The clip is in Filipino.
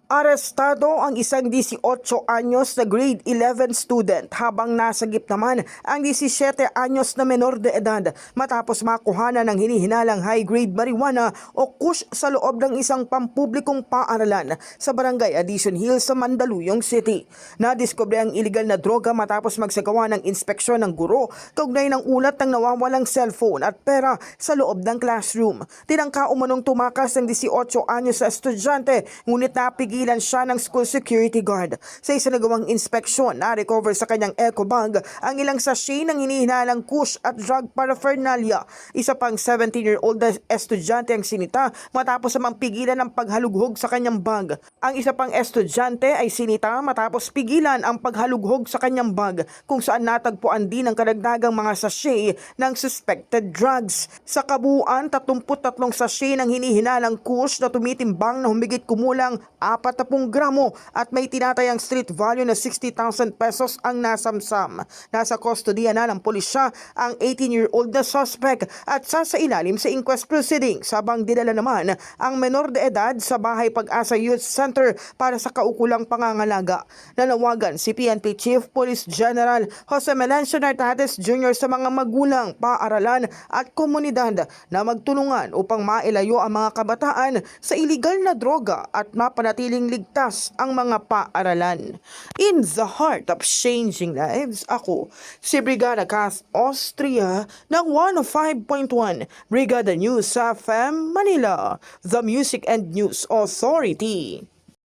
Arestado ang isang 18 anyos na grade 11 student habang nasagip naman ang 17 anyos na menor de edad matapos makuhanan ng hinihinalang high-grade marijuana o kush sa loob ng isang pampublikong paaralan sa Barangay Addition Hills sa Mandaluyong City. Nadiskubre ang iligal na droga matapos magsagawa ng inspeksyon ng guro kaugnay ng ulat ng nawawalang cellphone at pera sa loob ng classroom. Tinangka umanong tumakas ng 18 anyos na estudyante ngunit napigilan siya ng school security guard. Sa isinagawang inspeksyon, na-recover sa kanyang eco bag ang ilang sachet ng hinihinalang kush at drug paraphernalia. Isa pang 17-year-old na estudyante ang sinita matapos namang pigilan ang paghalughog sa kanyang bag. Ang isa pang estudyante ay sinita matapos pigilan ang paghalughog sa kanyang bag kung saan natagpuan din ang karagdagang mga sachet ng suspected drugs. Sa kabuuan, 33 sachet ng hinihinalang kush na tumitimbang na humigit kumulang 40 gramo at may tinatayang street value na 60,000 pesos ang nasamsam. Nasa kustodiya na ng pulisya ang 18-year-old na suspect at sasailalim sa inquest proceedings habang dinala naman ang menor de edad sa Bahay Pag-asa Youth Center para sa kaukulang pangangalaga. Nanawagan si PNP Chief Police General Jose Melencio Nartates Jr. sa mga magulang, paaralan at komunidad na magtulungan upang mailayo ang mga kabataan sa iligal na droga at mapanatiling ligtas ang mga paaralan. In the heart of changing lives, ako si Brigada Cass Austria ng 105.1 Brigada News FM Manila, the Music and News Authority.